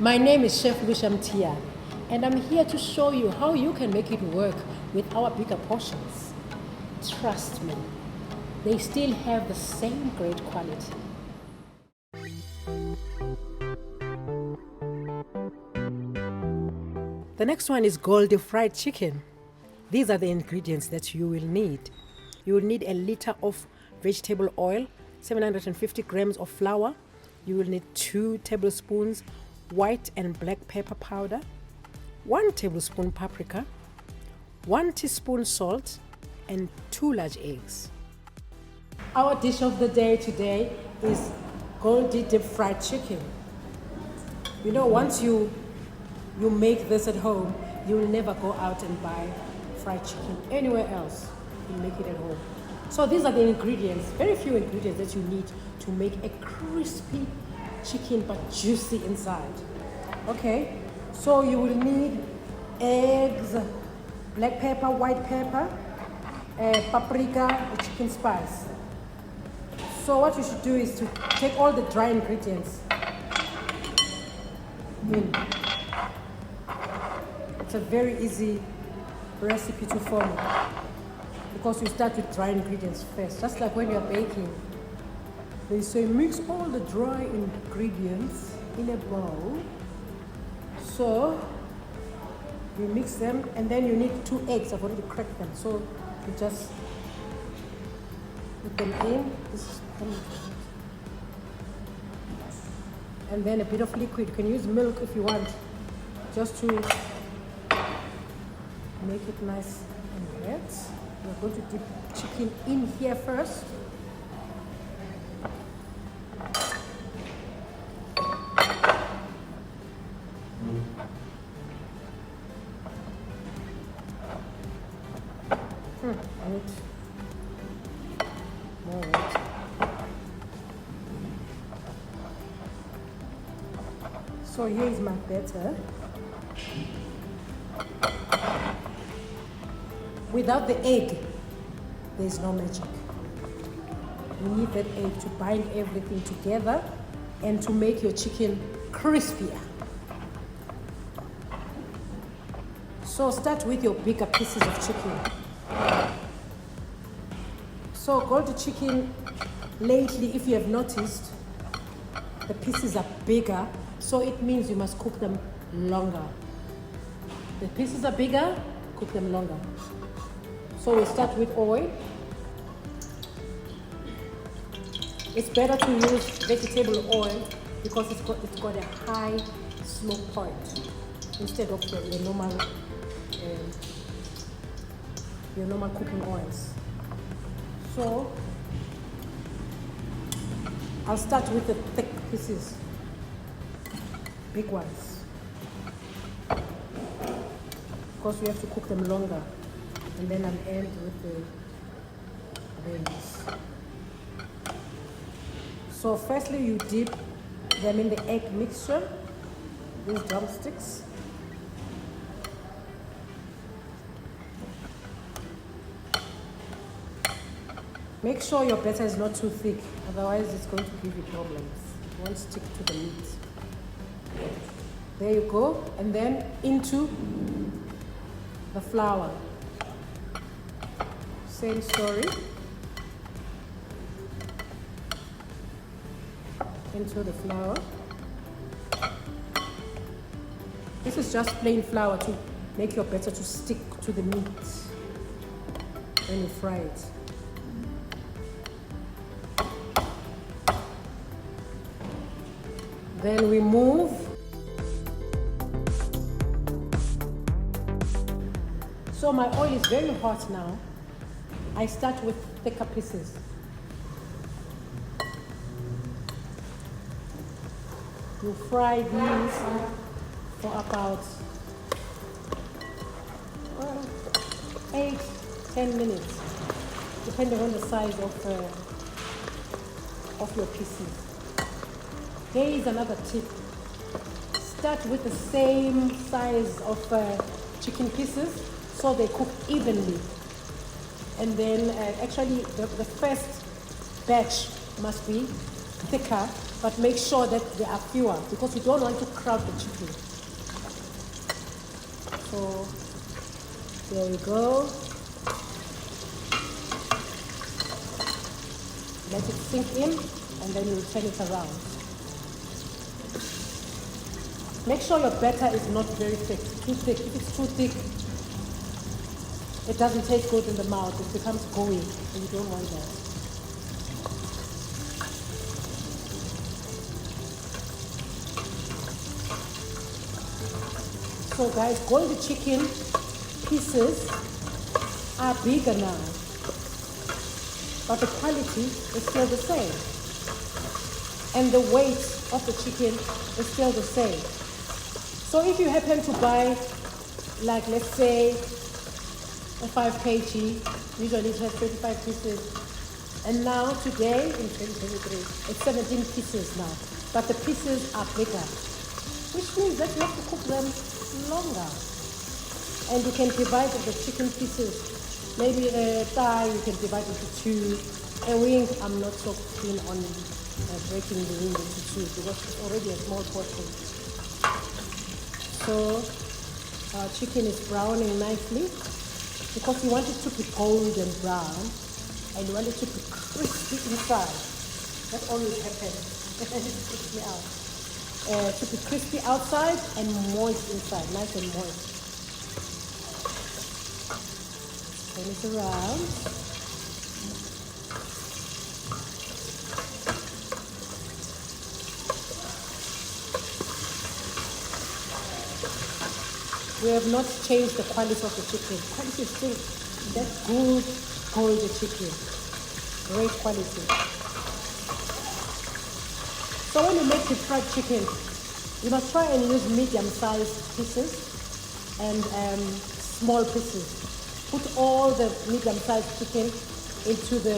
My name is Chef Lucia, and I'm here to show you how you can make it work with our bigger portions. Trust me, they still have the same great quality. The next one is Goldi Fried Chicken. These are the ingredients that you will need. You will need a liter of vegetable oil, 750 grams of flour. You will need 2 tablespoons white and black pepper powder, 1 tablespoon paprika, 1 teaspoon salt, and 2 large eggs. Our dish of the day today is Goldi Deep Fried Chicken. You know, once you make this at home, you will never go out and buy fried chicken anywhere else. You make it at home. So these are the ingredients, very few ingredients that you need to make a crispy chicken but juicy inside. Okay, so you will need eggs, black pepper, white pepper, paprika, and chicken spice. So what you should do is to take all the dry ingredients in. It's a very easy recipe to follow because you start with dry ingredients first, just like when you're baking. They say mix all the dry ingredients in a bowl. So you mix them, and then you need 2 eggs. I've already cracked them, so you just put them in. And then a bit of liquid. You can use milk if you want, just to make it nice and wet. We're going to dip chicken in here first. More wet. So here is my batter. Without the egg, there is no magic. You need that egg to bind everything together and to make your chicken crispier. So start with your bigger pieces of chicken. So Goldi chicken, lately, if you have noticed, the pieces are bigger, so it means you must cook them longer. The pieces are bigger, cook them longer. So we start with oil. It's better to use vegetable oil because it's got a high smoke point instead of your normal cooking oils. So I'll start with the thick pieces, big ones, because we have to cook them longer. And then I'll end with the wings. So firstly, you dip them in the egg mixture, these drumsticks. Make sure your batter is not too thick, otherwise it's going to give you problems. It won't stick to the meat. There you go. And then into the flour. Same story. Into the flour. This is just plain flour to make your batter to stick to the meat when you fry it. Then we move so my oil is very hot now. I start with thicker pieces. You fry these for about 8-10 minutes, depending on the size of your pieces. Here is another tip. Start with the same size of chicken pieces so they cook evenly. And then actually the first batch must be thicker but make sure that there are fewer because you don't want to crowd the chicken. So there you go. Let it sink in and then you turn it around. Make sure your batter is not very thick, too thick. If it's too thick, it doesn't taste good in the mouth. It becomes gooey and you don't want that. So guys, Goldi chicken pieces are bigger now, but the quality is still the same. And the weight of the chicken is still the same. So if you happen to buy, like let's say, a 5 kg, usually it has 35 pieces. And now today, in 2023, it's 17 pieces now. But the pieces are bigger, which means that you have to cook them longer. And you can divide the chicken pieces. Maybe a thigh you can divide into 2. A wing, I'm not so keen on breaking the wing into 2 because it's already a small portion. So our chicken is browning nicely because we want it to be golden brown and we want it to be crispy inside. That always happens. It freaks me out. To be crispy outside and moist inside, nice and moist. Turn it around. We have not changed the quality of the chicken. The quality is still that good Goldi chicken. Great quality. So when you make the fried chicken, you must try and use medium-sized pieces and small pieces. Put all the medium-sized chicken into the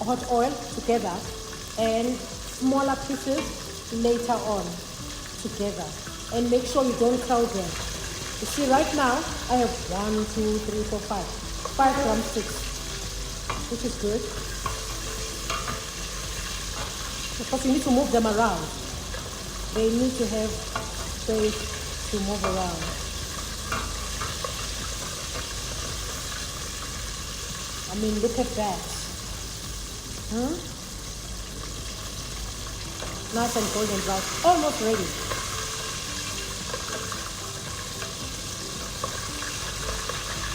hot oil together and smaller pieces later on together. And make sure you don't crowd them. You see right now, I have 1, 2, 3, 4, 5. 5 drumsticks, which is good. Because you need to move them around. They need to have space to move around. I mean, look at that. Nice and golden brown. Almost ready.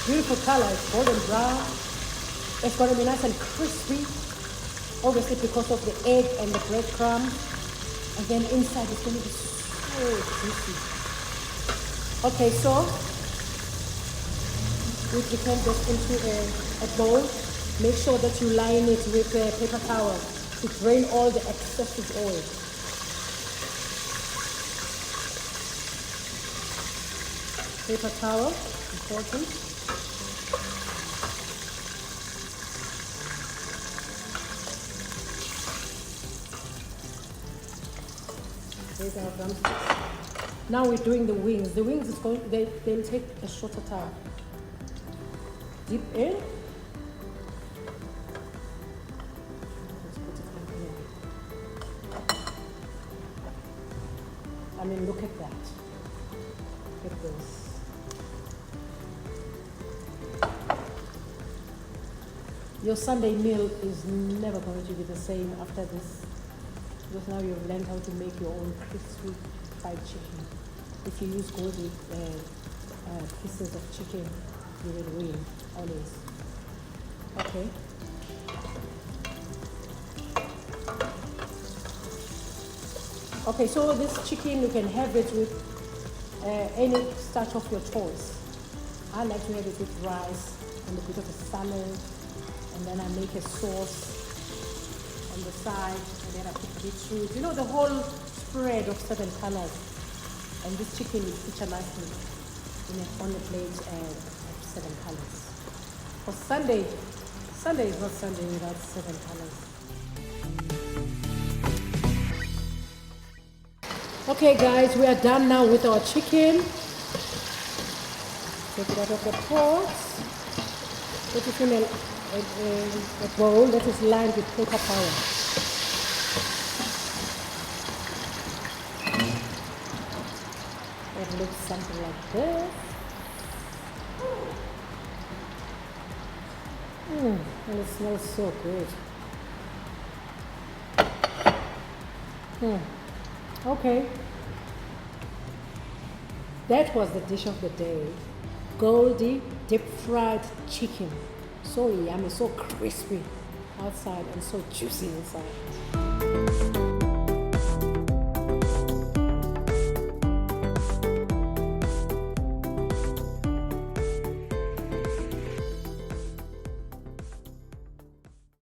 Beautiful color. It's golden brown. It's going to be nice and crispy. Obviously because of the egg and the breadcrumb. And then inside it's going to be so juicy. Okay, so we prepare this into a bowl. Make sure that you line it with a paper towel to drain all the excessive oil. Paper towel, important. There's our drumsticks. Now we're doing the wings. The wings is going. They'll take a shorter time. Dip in. Let's put it in here. I mean, look at that. Look at this. Your Sunday meal is never going to be the same after this. Because now you've learned how to make your own crispy fried chicken. If you use Goldi pieces of chicken, you will win, always. Okay. Okay, so this chicken, you can have it with any starch of your choice. I like to have it with rice and a bit of a salad, and then I make a sauce on the side, and then I put beetroot, you know, the whole spread of 7 colors. And this chicken will feature nicely on the plate of 7 colors. For Sunday is not Sunday without 7 colors. Okay guys, we are done now with our chicken. Take it out of the pot. Put it in a bowl that is lined with paper towel. It looks something like this. And it smells so good. Okay. That was the dish of the day. Goldi deep fried chicken. So yummy, so crispy outside and so juicy inside.